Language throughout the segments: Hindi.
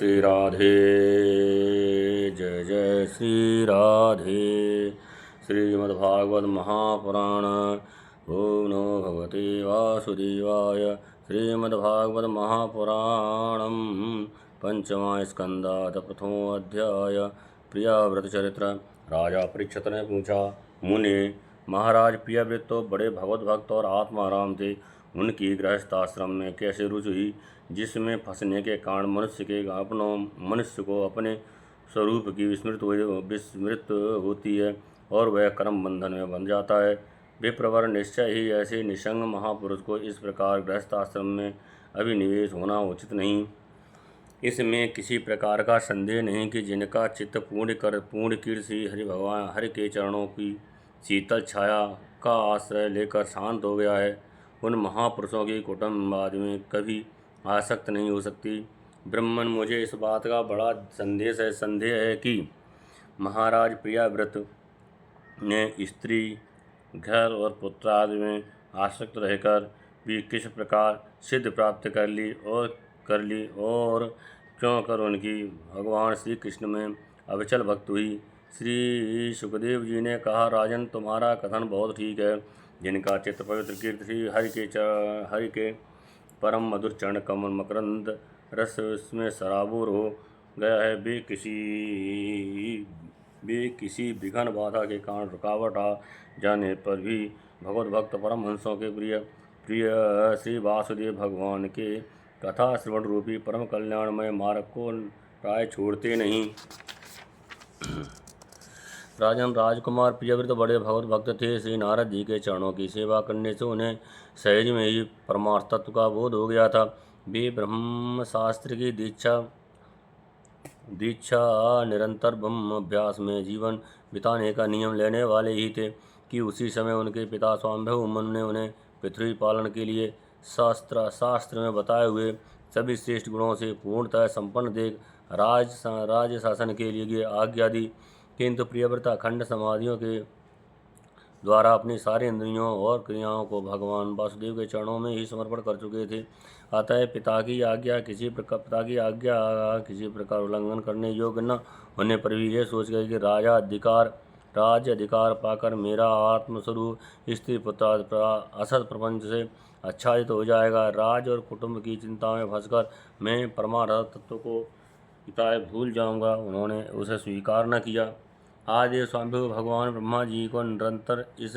श्री राधे। जय जय श्री राधे। श्रीमद्भागवत महापुराण। ओम नमो भगवते वासुदेवाय। श्रीमद्भागवत महापुराणम पंचमा स्कंदात प्रथमो अध्याय। प्रियाव्रत चरित्र। राजा परीक्षित ने पूछा, मुनि महाराज प्रियव्रत तो बड़े भगवत भक्त और आत्माराम थे, उनकी गृहस्थाश्रम में कैसे रुचि हुई जिसमें फंसने के कारण मनुष्य को अपने स्वरूप की विस्मृत होती है और वह कर्म बंधन में बन जाता है। विप्रवर, निश्चय ही ऐसे निसंग महापुरुष को इस प्रकार गृहस्थाश्रम में अभिनिवेश होना उचित नहीं। इसमें किसी प्रकार का संदेह नहीं कि जिनका चित्त पूर्ण कीर्ति हरि के चरणों की शीतल छाया का आश्रय लेकर शांत हो गया है, उन महापुरुषों की कुटुंब में कभी आसक्त नहीं हो सकती। ब्रह्मन, मुझे इस बात का बड़ा संदेह है कि महाराज प्रियव्रत ने स्त्री, घर और पुत्र आदि में आसक्त रहकर भी किस प्रकार सिद्ध प्राप्त कर ली और क्यों कर उनकी भगवान श्री कृष्ण में अविचल भक्त हुई। श्री सुखदेव जी ने कहा, राजन, तुम्हारा कथन बहुत ठीक है। जिनका चित्त पवित्र कीर्ति श्री हरि के परम मधुर चरण कमल मकरंद रस में सराबोर हो गया है, वे किसी विघ्न बाधा के कारण रुकावट आ जाने पर भी भगवत भक्त परमहंसों के प्रिय श्री वासुदेव भगवान के कथा श्रवण रूपी परम कल्याणमय मार्ग को प्राय छोड़ते नहीं। राजन, राजकुमार प्रियव्रत बड़े भगवत भक्त थे। श्री नारद जी के चरणों की सेवा करने से उन्हें सहज में ही परमार्थ तत्व का बोध हो गया था। वे ब्रह्म शास्त्र की दीक्षा निरंतर ब्रह्म अभ्यास में जीवन बिताने का नियम लेने वाले ही थे कि उसी समय उनके पिता स्वाम्भव मुनि ने उन्हें पृथ्वी पालन के लिए शास्त्र में बताए हुए सभी श्रेष्ठ गुणों से पूर्णतः संपन्न देख राज शासन के लिए आज्ञा दी। किंतु प्रियव्रत अखंड समाधियों के द्वारा अपनी सारी इंद्रियों और क्रियाओं को भगवान वासुदेव के चरणों में ही समर्पण कर चुके थे। अतः पिता की आज्ञा किसी प्रकार उल्लंघन करने योग्य न होने पर भी यह सोच गए कि राज्य अधिकार पाकर मेरा आत्मस्वरूप स्त्री पुत्र असत प्रपंच से आच्छादित हो जाएगा। राज और कुटुंब की चिंता में फंसकर मैं परमार्थ तत्व को प्राय भूल जाऊंगा। उन्होंने उसे स्वीकार न किया। आदि स्वाम्भव भगवान ब्रह्मा जी को निरंतर इस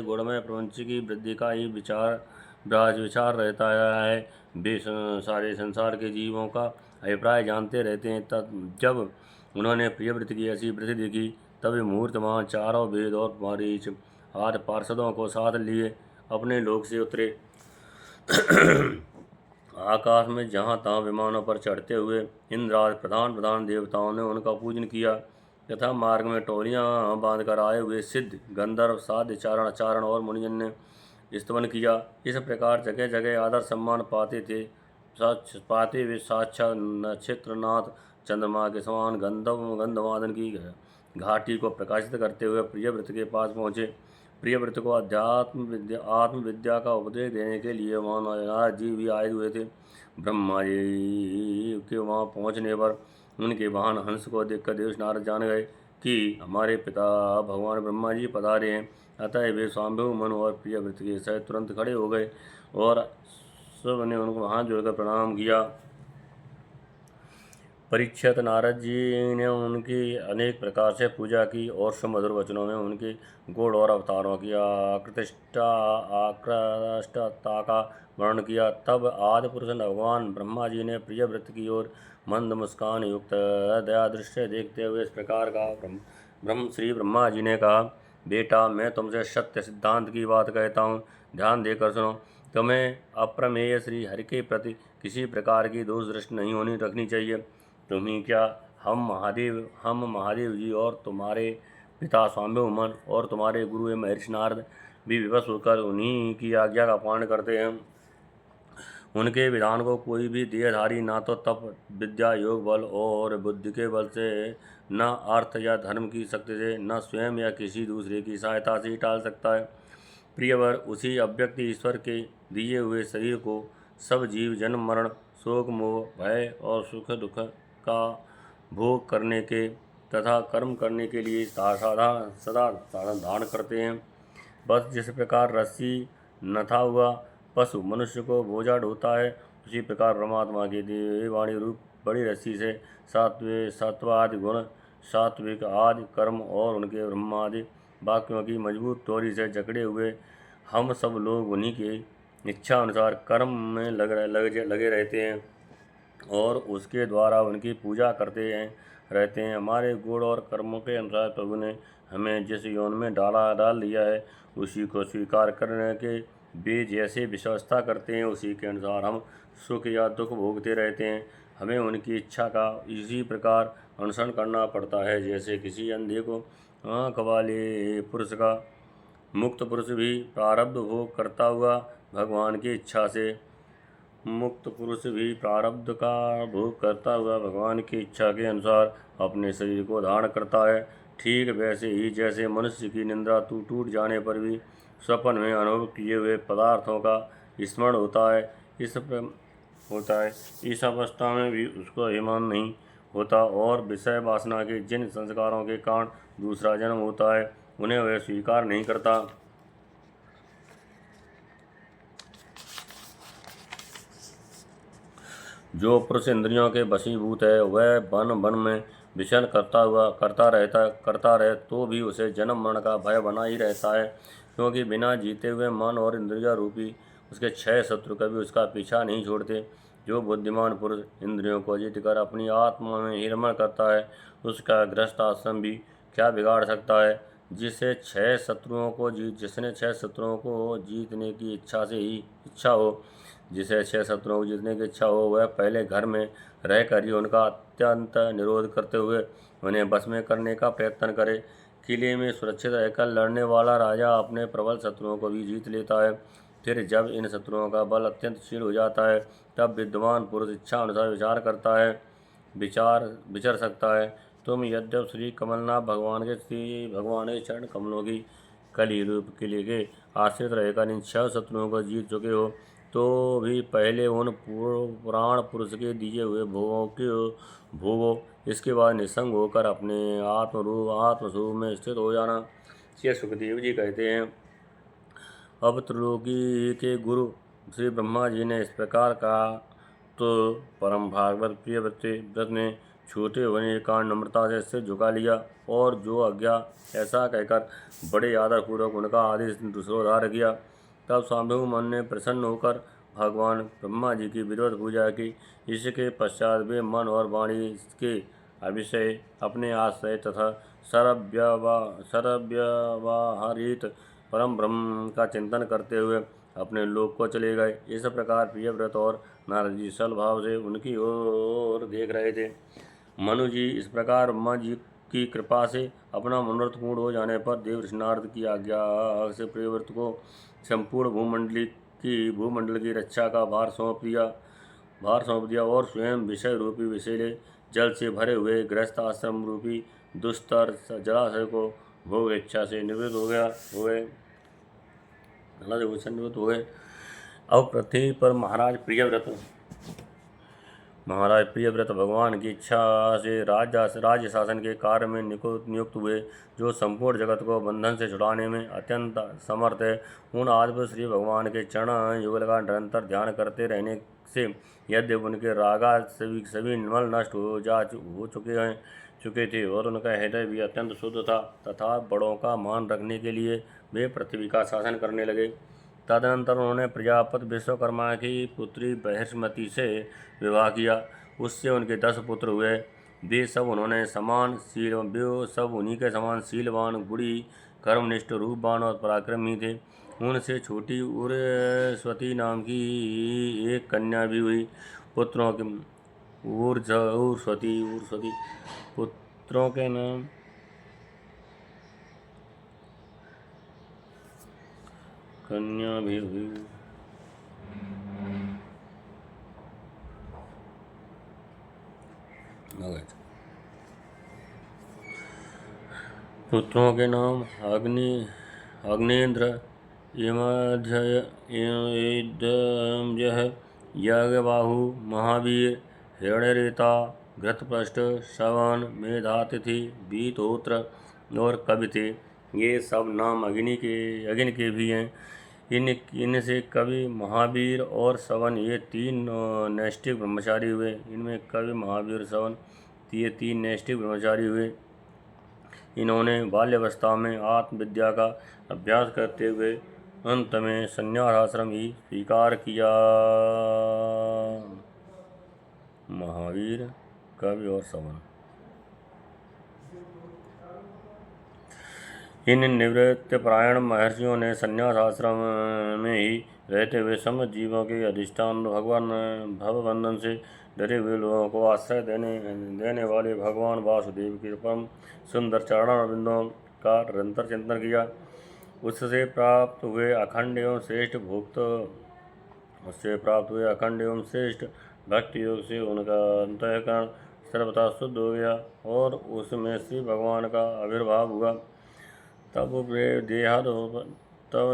गुणमय प्रपंच की वृद्धि का ही विचार रहता है। वे सारे संसार के जीवों का अभिप्राय जानते रहते हैं। तब जब उन्होंने प्रियव्रत की ऐसी वृद्धि देखी, तब मूर्तमान चारों वेद और मारीच आदि पार्षदों को साथ लिए अपने लोक से उतरे। आकाश में जहाँ तहाँ विमानों पर चढ़ते हुए इंद्र आदि प्रधान देवताओं ने उनका पूजन किया तथा मार्ग में टोलियाँ बांधकर आए हुए सिद्ध, गंधर्व, साध्य, चारण और मुनिजन ने स्तवन किया। इस प्रकार जगह जगह आदर सम्मान पाते वे साक्षात नक्षत्रनाथ चंद्रमा के समान गंधमादन की घाटी को प्रकाशित करते हुए प्रियव्रत के पास पहुँचे। प्रियव्रत को आत्मविद्या का उपदेश देने के लिए वहाँ नारद जी भी आए हुए थे। ब्रह्मा जी के वहाँ पहुँचने पर उनके वाहन हंस को देखकर देवश नारद जान गए कि हमारे पिता भगवान ब्रह्मा जी पधारे हैं। अतः वे स्वाम्भव मनु और प्रियव्रत के सहित तुरंत खड़े हो गए और सब ने उनको हाथ जोड़कर प्रणाम किया। परीक्षित, नारद जी ने उनकी अनेक प्रकार से पूजा की और सुमधुर वचनों में उनके गुण और अवतारों की आकृष्टता का वर्णन किया। तब आदि पुरुष भगवान ब्रह्मा जी ने प्रियव्रत की ओर मंद मुस्कान युक्त दया दृष्टि देखते हुए इस प्रकार का श्री ब्रह्मा जी ने कहा, बेटा, मैं तुमसे सत्य सिद्धांत की बात कहता हूँ, ध्यान देकर सुनो। तुम्हें अप्रमेय श्री हरि के प्रति किसी प्रकार की दोष दृष्टि नहीं रखनी चाहिए। तुम्ही क्या, हम महादेव जी और तुम्हारे पिता स्वाम्भव मन और तुम्हारे गुरु महर्षि नारद भी विवश होकर उन्हीं की आज्ञा का पालन करते हैं। उनके विधान को कोई भी देहधारी ना तो तप, विद्या, योग बल और बुद्धि के बल से, न अर्थ या धर्म की शक्ति से, न स्वयं या किसी दूसरे की सहायता से ही टाल सकता है। प्रियवर, उसी अव्यक्त ईश्वर के दिए हुए शरीर को सब जीव जन्म मरण, शोक मोह, भय और सुख दुख का भोग करने के तथा कर्म करने के लिए सदा साधन धारण करते हैं। बस जिस प्रकार रस्सी नथा हुआ पशु मनुष्य को बोझा ढोता है, उसी प्रकार परमात्मा की देवाणी रूप बड़ी रस्सी से सत्वादि गुण, सात्विक आदि कर्म और उनके ब्रह्मादि वाक्यों की मजबूत तोरी से जकड़े हुए हम सब लोग उन्हीं की इच्छा अनुसार कर्म में लगे रहते हैं और उसके द्वारा उनकी पूजा करते हैं रहते हैं। हमारे गुण और कर्मों के अनुसार प्रभु ने हमें जिस यौन में डाल दिया है, उसी को स्वीकार करने के वे जैसे व्यवस्था करते हैं, उसी के अनुसार हम सुख या दुख भोगते रहते हैं। हमें उनकी इच्छा का इसी प्रकार अनुसरण करना पड़ता है जैसे किसी अंधे को आँख वाले पुरुष का मुक्त पुरुष भी प्रारब्ध भोग करता हुआ भगवान की इच्छा से प्रारब्ध का भोग करता हुआ भगवान की इच्छा के अनुसार अपने शरीर को धारण करता है। ठीक वैसे ही जैसे मनुष्य की निंद्रा टूट जाने पर भी स्वप्न में अनुभव किए हुए पदार्थों का स्मरण होता है, इस अवस्था में भी उसको अभिमान नहीं होता और विषय वासना के जिन संस्कारों के कारण दूसरा जन्म होता है, उन्हें वह स्वीकार नहीं करता। जो पुरुष इंद्रियों के वशीभूत है, वह वन में विचरण करता रहे तो भी उसे जन्म मरण का भय बना ही रहता है, क्योंकि बिना जीते हुए मन और इंद्रिया रूपी उसके 6 शत्रु कभी उसका पीछा नहीं छोड़ते। जो बुद्धिमान पुरुष इंद्रियों को जीत कर अपनी आत्मा में ही रमण करता है, उसका गृहस्थ आश्रम भी क्या बिगाड़ सकता है। जिसने 6 शत्रुओं को जीतने की इच्छा हो, वह पहले घर में रहकर ही उनका अत्यंत निरोध करते हुए उन्हें बस में करने का प्रयत्न करे। किले में सुरक्षित रहकर लड़ने वाला राजा अपने प्रबल शत्रुओं को भी जीत लेता है। फिर जब इन शत्रुओं का बल अत्यंत क्षीण हो जाता है, तब विद्वान पुरुष इच्छा अनुसार विचार सकता है। तुम यद्यप श्री कमलनाथ भगवान के चरण कमलों की कली रूप किले के आश्रित रहकर इन 6 शत्रुओं को जीत चुके हो, तो भी पहले उन पुराण पुरुष के दिए हुए भोगो, इसके बाद निसंग होकर अपने आत्मस्वरूप में स्थित हो जाना। श्री सुखदेव जी कहते हैं, अब त्रिलोकी के गुरु श्री ब्रह्मा जी ने इस प्रकार कहा तो परम भागवत प्रिय व्रत ने छोटे होने के कारण नम्रता से सिर झुका लिया और जो आज्ञा ऐसा कहकर बड़े आदरपूर्वक उनका आदेश दूसरोधार किया। तब स्वामी मन ने प्रसन्न होकर भगवान ब्रह्मा जी की विधिवत पूजा की। इसके पश्चात वे मन और वाणी के अभिषय अपने आश्रय तथा सर्वव्यवहारित परम ब्रह्म का चिंतन करते हुए अपने लोक को चले गए। इस प्रकार प्रियव्रत और नारद जी सल भाव से उनकी ओर देख रहे थे। मनु जी इस प्रकार ब्रह्मा जी की कृपा से अपना मनोरथ पूर्ण हो जाने पर देवर्षि नारद की आज्ञा से प्रियव्रत को संपूर्ण भूमंडल की रक्षा का भार सौंप दिया और स्वयं विषय रूपी विषैले जल से भरे हुए गृहस्थ आश्रम रूपी दुस्तर जलाशय को भोग इच्छा से निवृत्त हो गए। अब पृथ्वी पर महाराज प्रियव्रत भगवान की इच्छा से राज्य शासन के कार्य में नियुक्त हुए, जो संपूर्ण जगत को बंधन से छुड़ाने में अत्यंत समर्थ है। उन आदिपुरुष श्री भगवान के चरण युगल का निरंतर ध्यान करते रहने से यद्यपि उनके रागा सभी निर्मल नष्ट हो चुके थे और उनका हृदय भी अत्यंत शुद्ध था, तथा बड़ों का मान रखने के लिए वे पृथ्वी का शासन करने लगे। तदनंतर उन्होंने प्रजापति विश्वकर्मा की पुत्री बृहस्पति से विवाह किया। उससे उनके 10 पुत्र हुए। वे सब उन्हीं के समान शीलवान, गुणी, कर्मनिष्ठ, रूपवान और पराक्रमी थे। उनसे छोटी उर्वशी नाम की एक कन्या भी हुई। पुत्रों के नाम कन्या भी हुई। पुत्रों के नाम अग्नेन्द्र, यमध्य, याज्ञबाहु, महावीर, हिरण्यरेता, घृतपृष्ठ, श्रवण, मेधातिथि, बीतहोत्र और कवि थे। ये सब नाम अग्नि के भी हैं। इनसे कवि, महावीर और श्रवण ये तीन नैष्ठिक ब्रह्मचारी हुए। इनमें कवि, महावीर, श्रवण ये तीन नैष्ठिक ब्रह्मचारी हुए। इन्होंने बाल्यावस्था में आत्मविद्या का अभ्यास करते हुए अंत में संन्यास आश्रम ही स्वीकार किया। महावीर, कवि और श्रवण। इन निवृत्तिपरायण महर्षियों ने संन्यास आश्रम में ही रहते हुए समस्त जीवों के अधिष्ठान भगवान भवबंधन से डरे हुए लोगों को आश्रय देने वाले भगवान वासुदेव के परम सुंदर चरणारविंदों का निरंतर चिंतन किया। उससे प्राप्त हुए अखंड एवं श्रेष्ठ भक्ति योग से उनका अंतःकरण सर्वथा शुद्ध हो गया और उसमें श्री भगवान का आविर्भाव हुआ। तब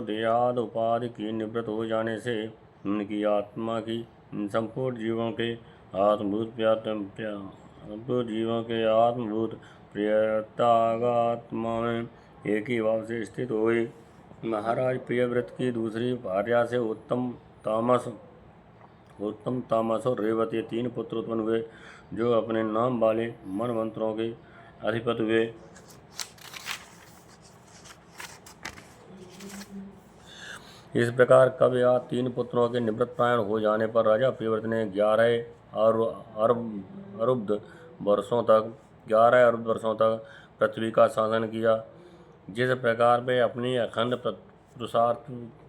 देहाद उपाधि की निवृत्त हो जाने से उनकी आत्मा की संपूर्ण जीवों के आत्मभूत प्रियतागात्मा में एक ही भाव से स्थित हो गई। महाराज प्रियव्रत की दूसरी भार्या से उत्तम तामस और रेवत ये तीन पुत्र उत्पन्न हुए, जो अपने नाम वाले मनवंतरों के अधिपति हुए। इस प्रकार कवि आदि तीन पुत्रों के निवृत्त प्रायण हो जाने पर राजा प्रियव्रत ने 11 अरब वर्षों तक पृथ्वी का शासन किया। जिस प्रकार वे अपनी अखंड पुरुषार्थमयी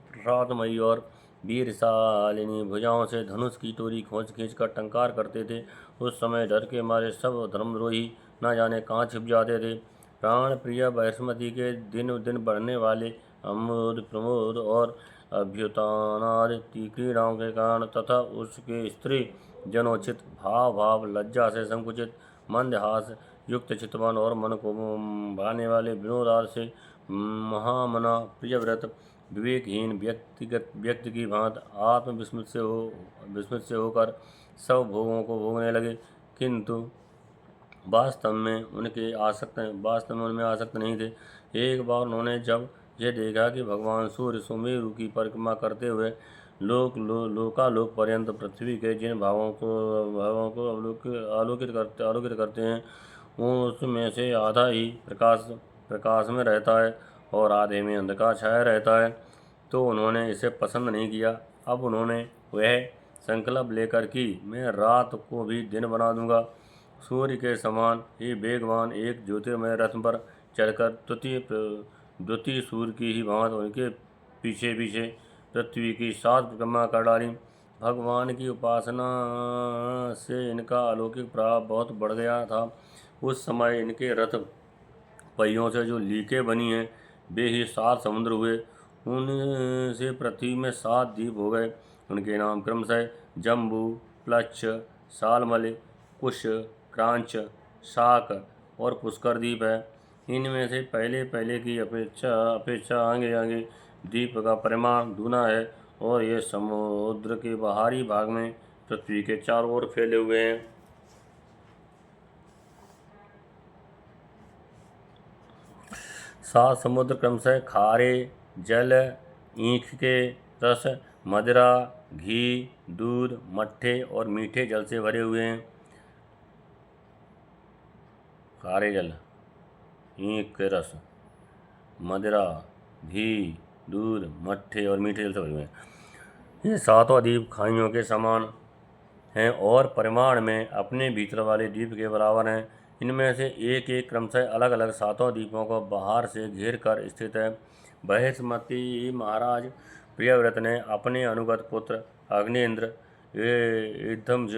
और वीरशालिनी भुजाओं से धनुष की टोरी खींच कर टंकार करते थे, उस समय डर के मारे सब धर्मद्रोही न जाने कहाँ छिप जाते थे। प्राण प्रिय बृहस्पति के दिन दिन बढ़ने वाले आमोद प्रमोद और अभ्युत्थानादि क्रीड़ाओं के कारण तथा उसके स्त्री जनोचित भाव लज्जा से संकुचित मंदहास युक्त चितवन और मन को भाने वाले विनोदार से महामना प्रियव्रत विवेकहीन व्यक्ति की भांति आत्मविस्मृत से होकर सब भोगों को भोगने लगे, किंतु वास्तव में उनमें आसक्त नहीं थे। एक बार उन्होंने जब यह देखा कि भगवान सूर्य सुमेरु की परिक्रमा करते हुए लोकालोक पर्यंत पृथ्वी के जिन भावों को आलोकित करते हैं, उसमें से आधा ही प्रकाश में रहता है और आधे में अंधकार छाया रहता है, तो उन्होंने इसे पसंद नहीं किया। अब उन्होंने वह संकल्प लेकर कि मैं रात को भी दिन बना दूंगा। सूर्य के समान ही वेगवान एक ज्योतिर्मय रथ पर चढ़कर द्वितीय सूर्य की ही भांति उनके पीछे पीछे पृथ्वी की 7 परिक्रमा कर डाली। भगवान की उपासना से इनका अलौकिक प्रभाव बहुत बढ़ गया था। उस समय इनके रथ पहियों से जो लीकें बनी हैं, वे ही 7 समुद्र हुए। उनसे पृथ्वी में 7 द्वीप हो गए। उनके नाम क्रमशः जम्बू, प्लक्ष, सालमल, कुश, क्रांच, शाक और पुष्कर द्वीप है। इनमें से पहले की अपेक्षा आगे द्वीप का परिमाण दूना है और ये समुद्र के बाहरी भाग में पृथ्वी के चारों ओर फैले हुए हैं। सात समुद्र क्रमशः खारे जल, ईख के रस, मदिरा, घी, दूध, मट्ठे और मीठे जल से भरे हुए हैं। खारे जल, ईख के रस, मदिरा, घी, दूध, मट्ठे और मीठे जल से भरे हुए हैं। ये सातों द्वीप खाइयों के समान हैं और परिमाण में अपने भीतर वाले द्वीप के बराबर हैं। इनमें से एक एक क्रमशः अलग अलग सातों द्वीपों को बाहर से घेर कर स्थित है। बृहस्पति महाराज प्रियव्रत ने अपने अनुगत पुत्र अग्निन्द्र, युद्धमज,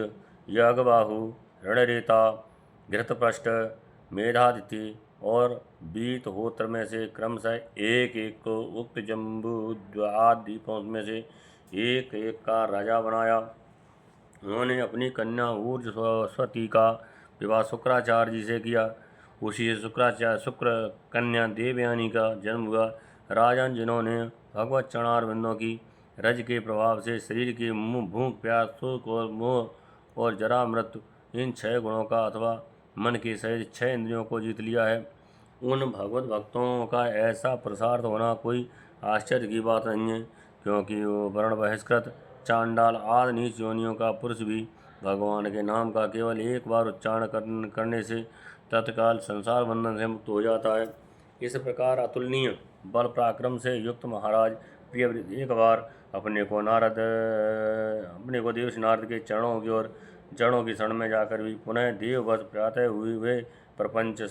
यागबाहु, रणरेता, घृतपृष्ठ, मेधातिथि और बीतहोत्र में से क्रमशः एक एक को उक्त जम्बू द्वीपों में से एक एक का राजा बनाया। उन्होंने अपनी कन्या ऊर्जस्वती का विवाह शुक्राचार्य जी से किया। उसी से शुक्र कन्या देवयानी का जन्म हुआ। राजन जिन्होंने भगवत चरणारविंदों की रज के प्रभाव से शरीर की भूख, प्यास, शोक और मोह और जरा मृत्यु इन 6 गुणों का अथवा मन के सहित 6 इंद्रियों को जीत लिया है। उन भगवत भक्तों का ऐसा प्रसाद होना कोई आश्चर्य की बात नहीं है, क्योंकि वो वर्ण बहिष्कृत चांडाल आदि नीच योनियों का पुरुष भी भगवान के नाम का केवल एक बार उच्चारण करने से तत्काल संसार बंधन से मुक्त हो जाता है। इस प्रकार अतुलनीय बल पराक्रम से युक्त महाराज प्रियव्रत एक बार अपने को देवश नारद के चरणों की शरण में जाकर भी पुनः देववश प्रातः हुए वे प्रपंच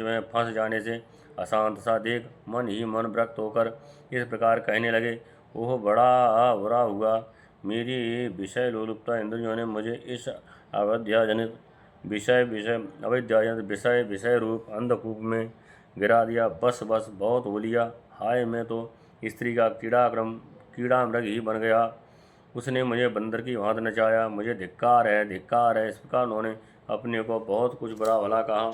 में फंस जाने से अशांत सा देख मन ही मन विरक्त होकर इस प्रकार कहने लगे, ओह बड़ा बुरा हुआ, मेरी विषय लोलुपता इंद्रियों ने मुझे इस अविद्याजनित विषय रूप अंधकूप में गिरा दिया। बस बहुत हो लिया, हाय मैं तो स्त्री का कीड़ा मृग ही बन गया। उसने मुझे बंदर की भांति नचाया, मुझे धिक्कार है। इस प्रकार उन्होंने अपने को बहुत कुछ बुरा भला कहा।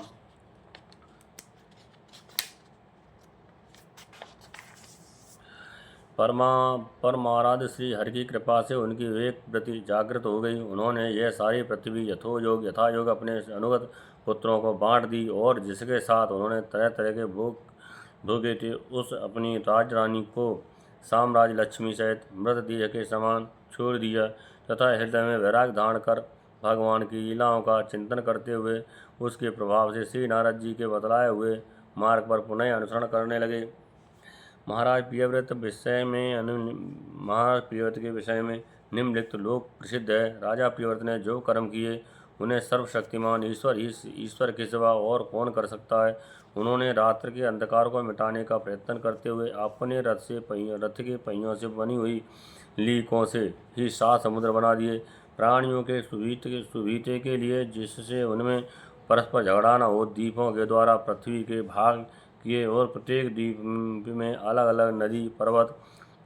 परमाराध्य श्री हरि की कृपा से उनकी विवेक वृत्ति जागृत हो गई। उन्होंने यह सारी पृथ्वी यथायोग अपने अनुगत पुत्रों को बांट दी और जिसके साथ उन्होंने तरह तरह के भोग भोगे थे, उस अपनी राजरानी को साम्राज्य लक्ष्मी सहित मृत देह के समान छोड़ दिया तथा हृदय में वैराग धारण कर भगवान की लीलाओं का चिंतन करते हुए उसके प्रभाव से श्री नारद जी के बतलाए हुए मार्ग पर पुनः अनुसरण करने लगे। महाराज प्रियव्रत के विषय में निम्नलिखित लोक प्रसिद्ध है। राजा प्रियव्रत ने जो कर्म किए उन्हें सर्वशक्तिमान ईश्वर के सिवा और कौन कर सकता है। उन्होंने रात्र के अंधकार को मिटाने का प्रयत्न करते हुए अपने रथ के पहियों से बनी हुई लीकों से ही 7 समुद्र बना दिए। प्राणियों के सुविधे के लिए, जिससे उनमें परस्पर झगड़ा न हो, द्वीपों के द्वारा पृथ्वी के भाग किए और प्रत्येक द्वीप में अलग अलग नदी, पर्वत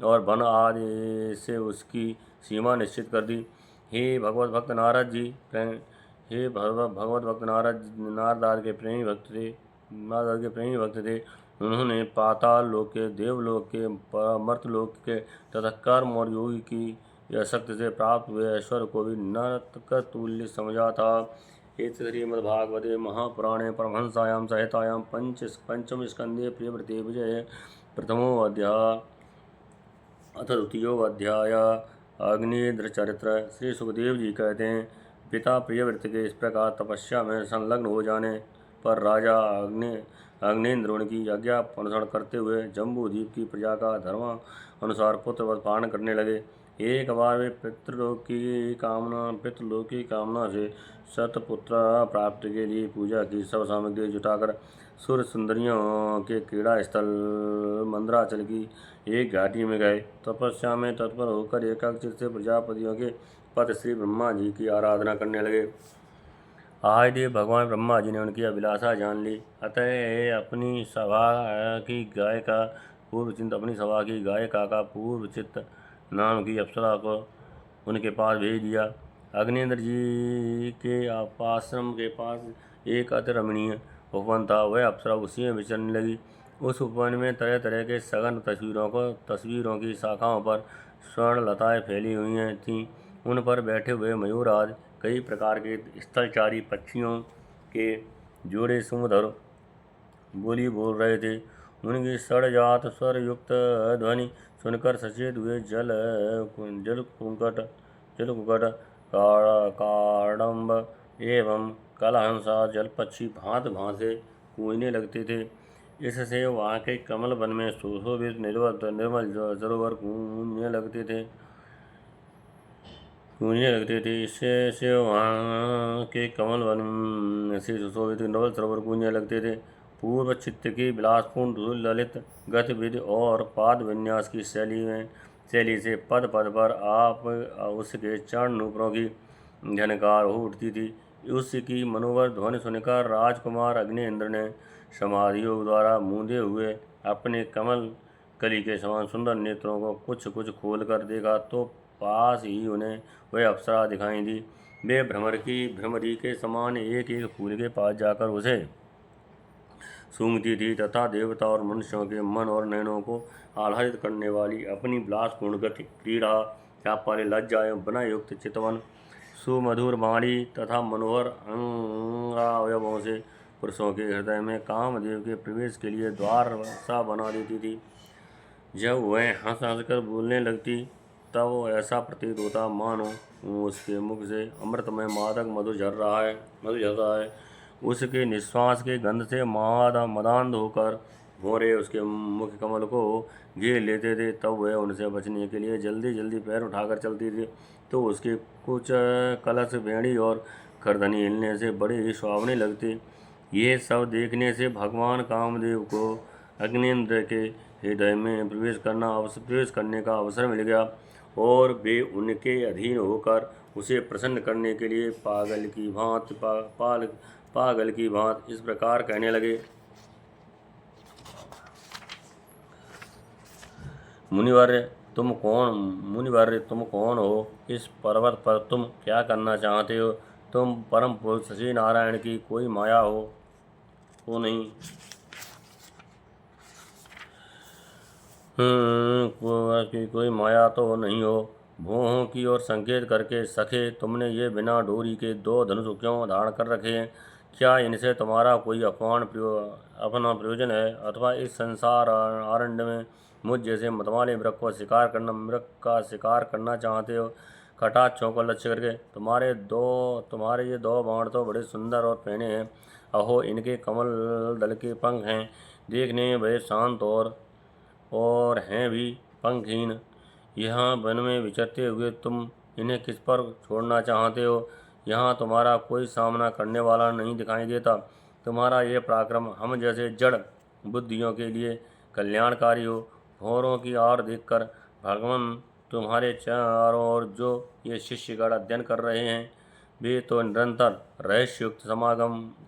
और वन आदि से उसकी सीमा निश्चित कर दी। हे भगवत भक्त नारद नारद के प्रेमी भक्त थे। उन्होंने पाताल लोक के, देवलोक के, मर्तलोक के तथा कर्म और योगी की यह शक्ति से प्राप्त हुए ऐश्वर्य को भी नरक तुल्य समझा था। श्रीमद्भागवते महापुराणे परमहंसायां संहितायां पंचम स्कंदे प्रियव्रते विजय प्रथमो अध्याय अथ द्वितीयो अध्याय अग्निद्र चरित्र। श्री सुखदेव जी कहते हैं, पिता प्रियव्रत के इस प्रकार तपस्या में संलग्न हो जाने पर राजा अग्निन्द्र उनकी आज्ञा अनुसरण करते हुए जम्बूद्वीप की प्रजा का धर्म अनुसार पुत्रवत पालन करने लगे। एक बार वे पितृलोक की कामना से शतपुत्र प्राप्ति के लिए पूजा की सब सामग्री जुटाकर सुर सुंदरियों के क्रीड़ा स्थल मंदराचल की एक घाटी में गए। तपस्या में तत्पर होकर एकाग्र से प्रजापतियों के पति श्री ब्रह्मा जी की आराधना करने लगे। आदिदेव भगवान ब्रह्मा जी ने उनकी अभिलाषा जान ली, अतः अपनी सभा की गायिका का पूर्वचित नाम की अप्सरा को उनके पास भेज दिया। अग्निन्द्र जी के आश्रम के पास एक अति रमणीय उपवन था। वह अप्सरा उसी में विचरने लगी। उस उपवन में तरह तरह के सघन तस्वीरों की शाखाओं पर स्वर्ण लताएं फैली हुई थीं। उन पर बैठे हुए मयूर आदि कई प्रकार के स्थलचारी पक्षियों के जोड़े सुमधुर बोली बोल रहे थे। उनकी षडजात स्वर युक्त ध्वनि सुनकर सचेत हुए जलकुक्कुट, काडम्ब एवं कलहंसा जलपक्षी भांत भांत से गूंजने लगते थे। इससे वहाँ के कमल वन में सुशोभित निर्मल सरोवर गूंजने लगते थे। इससे वहाँ के कमल वन से सुशोभित निर्मल सरोवर गूंजने लगते थे। पूर्व चित्त की विलासपूर्ण ललित गतिविधि और पाद विन्यास की शैली से पद पर आप उसके चरण नूपुरों की झनकार हो उठती थी। उसकी मनोहर ध्वनि सुनकर राजकुमार अग्निन्द्र ने समाधि योग द्वारा मूंदे हुए अपने कमल कली के समान सुंदर नेत्रों को कुछ खोलकर देखा तो पास ही उन्हें वह अप्सरा दिखाई दी। वे भ्रमरी के समान एक एक फूल के पास जाकर उसे सूंघती थी तथा देवता और मनुष्यों के मन और नयनों को आह्लादित करने वाली अपनी विलासपूर्ण गति, क्रीड़ा, चाप वाले लज्जा एवं विनय युक्त चितवन सुमधुर वाणी तथा मनोहर अंगावयवों से पुरुषों के हृदय में कामदेव के प्रवेश के लिए द्वार सा बना देती थी। जब वह हंस हंस कर बोलने लगती तब ऐसा प्रतीत होता मानो उसके मुख से अमृतमय मादक मधु झर रहा है। उसके निश्वास के गंध से मदांध होकर भौरे उसके मुख कमल को घेर लेते थे। तब वह उनसे बचने के लिए जल्दी जल्दी पैर उठाकर चलती थी तो उसके कुछ कलश भेड़ी और खरधनी हिलने से बड़े ही सुहावने लगते। ये सब देखने से भगवान कामदेव को अग्निन्द्र के हृदय में प्रवेश करने का अवसर मिल गया और वे उनके अधीन होकर उसे प्रसन्न करने के लिए पागल की भांति इस प्रकार कहने लगे। मुनिवर्य तुम कौन हो? इस पर्वत पर तुम क्या करना चाहते हो? तुम परम पुरुष श्री नारायण की कोई माया हो नहीं? कोई माया तो नहीं हो। भौहों की ओर संकेत करके सखे तुमने ये बिना डोरी के 2 धनुष क्यों धारण कर रखे हैं? क्या इनसे तुम्हारा कोई अपना प्रयोजन है अथवा इस संसार आरण्य में मुझ जैसे मतवाले मृग का शिकार करना चाहते हो? कटाक्षों को लक्ष्य करके तुम्हारे ये 2 बाण तो बड़े सुंदर और पैने हैं। अहो इनके कमल दल के पंख हैं, देखने में बड़े शांत और हैं भी पंखहीन। यहाँ वन में विचरते हुए तुम इन्हें किस पर छोड़ना चाहते हो? यहाँ तुम्हारा कोई सामना करने वाला नहीं दिखाई देता। तुम्हारा ये पराक्रम हम जैसे जड़ बुद्धियों के लिए कल्याणकारी हो। भौरों की आड़ देखकर भगवान तुम्हारे चारों ओर जो ये शिष्यगण अध्ययन कर रहे हैं वे तो निरंतर रहस्युक्त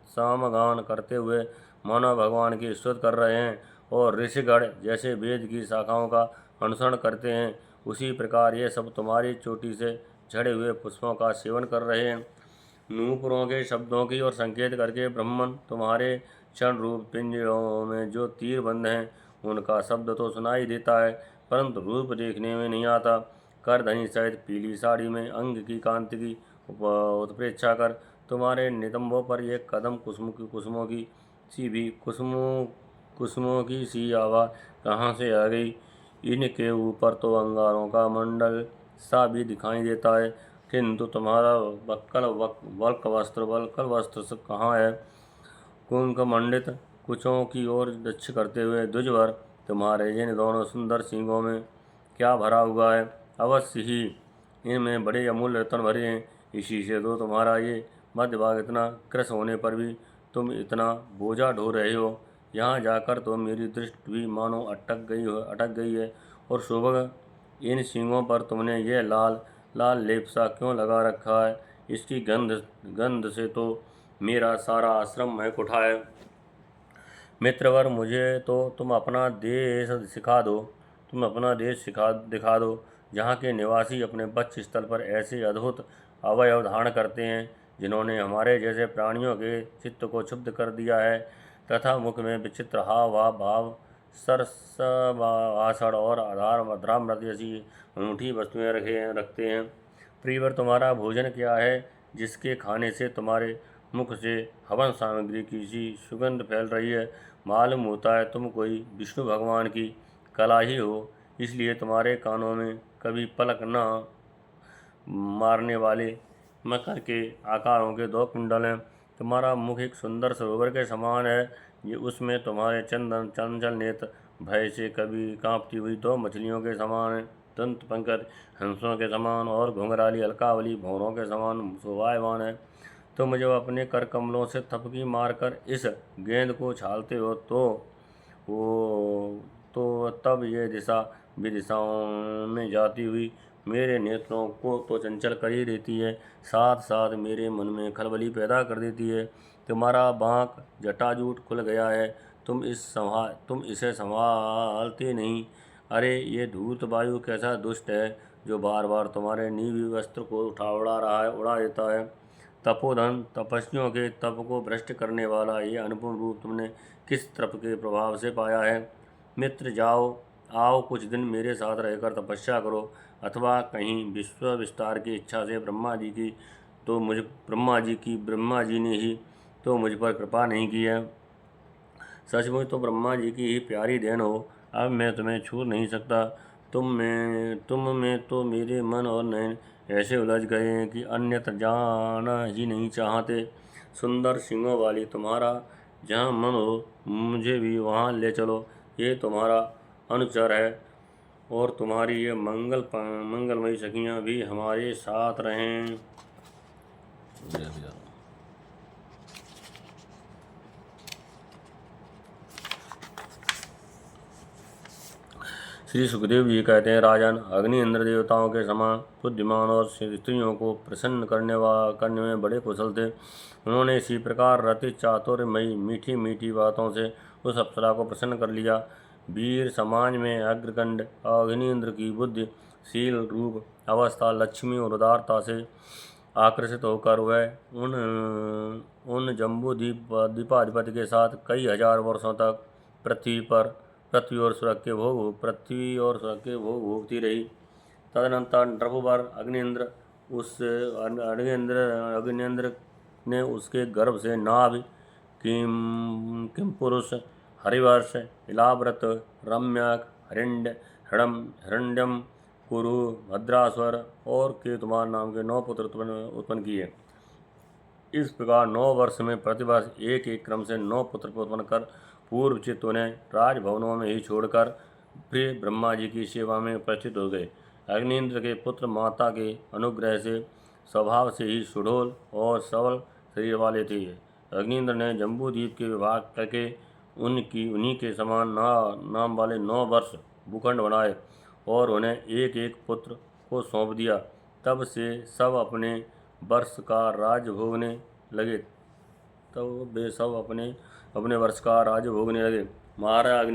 सामगान करते हुए मानव भगवान की स्तुति कर रहे हैं और ऋषिगण जैसे वेद की शाखाओं का अनुसरण करते हैं उसी प्रकार ये सब तुम्हारी चोटी से झड़े हुए पुष्पों का सेवन कर रहे हैं। नूपुरों के शब्दों की ओर संकेत करके ब्रह्मन तुम्हारे क्षण रूप पिंजरों में जो तीर बंद हैं उनका शब्द तो सुनाई देता है परंतु रूप देखने में नहीं आता। करधनी सहित पीली साड़ी में अंग की कांति की उत्प्रेक्षा कर तुम्हारे नितंबों पर एक कदम कुसुमों की सी आभा कहाँ से आ गई? इनके ऊपर तो अंगारों का मंडल सा भी दिखाई देता है किंतु तुम्हारा वल्क वस्त्र कहाँ है? कुंक मंडित कुचों की ओर लक्ष्य करते हुए द्विजवर तुम्हारे जिन दोनों सुंदर सींगों में क्या भरा हुआ है? अवश्य ही इनमें बड़े अमूल्य रत्न भरे हैं। इसी से तो तुम्हारा ये मध्य भाग इतना कृश होने पर भी तुम इतना बोझा ढो रहे हो। यहाँ जाकर तो मेरी दृष्टि भी मानो अटक गई है। और शोभक इन सींगों पर तुमने ये लाल लेप सा क्यों लगा रखा है? इसकी गंध से तो मेरा सारा आश्रम महक उठा है। मित्रवर मुझे तो तुम अपना देश दिखा दो जहाँ के निवासी अपने वक्ष स्थल पर ऐसे अद्भुत अवयव धारण करते हैं जिन्होंने हमारे जैसे प्राणियों के चित्त को क्षुब्ध कर दिया है तथा मुख में विचित्र हाव भाव सरस भाषण और अधरामृत जैसी अनूठी वस्तुएं रखते हैं। प्रियवर तुम्हारा भोजन क्या है जिसके खाने से तुम्हारे मुख से हवन सामग्री की सी सुगंध फैल रही है? मालूम होता है तुम कोई विष्णु भगवान की कला ही हो, इसलिए तुम्हारे कानों में कभी पलक न मारने वाले मकर के आकारों के 2 कुंडल हैं। तुम्हारा मुख एक सुंदर सरोवर के समान है। ये उसमें तुम्हारे चंचल नेत्र भय से कभी कांपती हुई 2 मछलियों के समान है। दंत पंकज हंसों के समान और घुंघराली अलकावली भौरों के समान शोभायमान है। तुम जब अपने कर कमलों से थपकी मारकर इस गेंद को छालते हो तो तब ये दिशा विदिशाओं में जाती हुई मेरे नेत्रों को तो चंचल कर ही देती है, साथ साथ मेरे मन में खलबली पैदा कर देती है। तुम्हारा बांक जटाजूट खुल गया है, तुम इसे संभालते नहीं। अरे ये धूर्त वायु कैसा दुष्ट है जो बार बार तुम्हारे नीवी वस्त्र को उड़ा देता है। तपोधन तपस्वियों के तप को भ्रष्ट करने वाला ये अनुपम रूप तुमने किस तप के प्रभाव से पाया है? मित्र आओ कुछ दिन मेरे साथ रहकर तपस्या करो अथवा कहीं विश्व विस्तार की इच्छा से ब्रह्मा जी की तो ब्रह्मा जी ने ही तो मुझ पर कृपा नहीं की है। सचमुच तो ब्रह्मा जी की ही प्यारी देन हो। अब मैं तुम्हें छू नहीं सकता। तुम में तो मेरे मन और नयन ऐसे उलझ गए हैं कि अन्यत्र जाना ही नहीं चाहते। सुंदर सिंगों वाली तुम्हारा जहाँ मन हो मुझे भी वहाँ ले चलो। ये तुम्हारा अनुचर है और तुम्हारी ये मंगलमयी सखियाँ भी हमारे साथ रहें। श्री सुखदेव जी कहते हैं, राजन, अग्नि इंद्र देवताओं के समान बुद्धिमान और स्त्रियों को प्रसन्न करने में बड़े कुशल थे। उन्होंने इसी प्रकार रति चातुर्यमयी मीठी मीठी बातों से उस अप्सरा को प्रसन्न कर लिया। वीर समाज में अग्रगण्य अग्नि इंद्र की बुद्धि, शील, रूप, अवस्था, लक्ष्मी और उदारता से आकर्षित होकर वह उन जम्बूद्वीपाधिपति के साथ कई हजार वर्षों तक पृथ्वी और स्वर्ग के भोग भोगती रही। तदनंतर नृपवर अग्निन्द्र ने उसके गर्भ से नाभ, किमपुरुष, हरिवर्ष, इलाव्रत, रम्यक, हिरण्यम, कुरु, भद्रास्वर और केतुमान नाम के 9 पुत्र उत्पन्न किए। इस प्रकार 9 वर्ष में प्रतिवर्ष एक एक क्रम से 9 पुत्र उत्पन्न कर पूर्वचित उन्हें राजभवनों में ही छोड़कर प्रिय ब्रह्मा जी की सेवा में उपस्थित हो गए। अग्निन्द्र के पुत्र माता के अनुग्रह से स्वभाव से ही सुडोल और सबल शरीर वाले थे। अग्निन्द्र ने जम्बूद्वीप के विभाग करके उन्हीं के समान नाम वाले 9 वर्ष भूखंड बनाए और उन्हें एक एक पुत्र को सौंप दिया। तब से सब अपने वर्ष का राज्य भोगने लगे। महाराज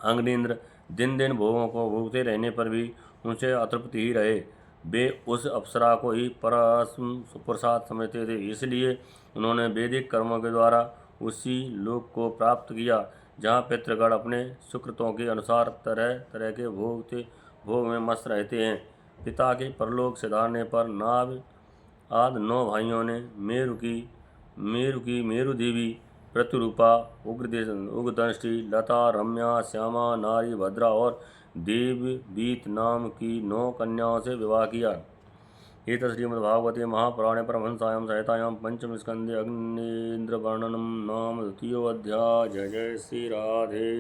अग्निन्द्र दिन दिन भोगों को भोगते रहने पर भी उनसे अतृप्त ही रहे। वे उस अप्सरा को ही पुरुषार्थ समझते थे, इसलिए उन्होंने वैदिक कर्मों के द्वारा उसी लोक को प्राप्त किया जहाँ पितृगण अपने सुकृतों के अनुसार तरह तरह के भोग में मस्त रहते हैं। पिता के परलोक सिधारने पर नाभ आदि 9 भाइयों ने मेरु देवी, प्रतिरूपा, उग्रदंष्टि, लता, रम्या, श्यामा, नारी, भद्रा और देववीत नाम की 9 कन्याओं से विवाह किया। एतत् श्रीमद्भागवते महापुराणे परमहंसायां संहितायां पंचम स्कंदे अग्नीन्द्र वर्णनम नाम 2 अध्याय। जय जय श्री राधे।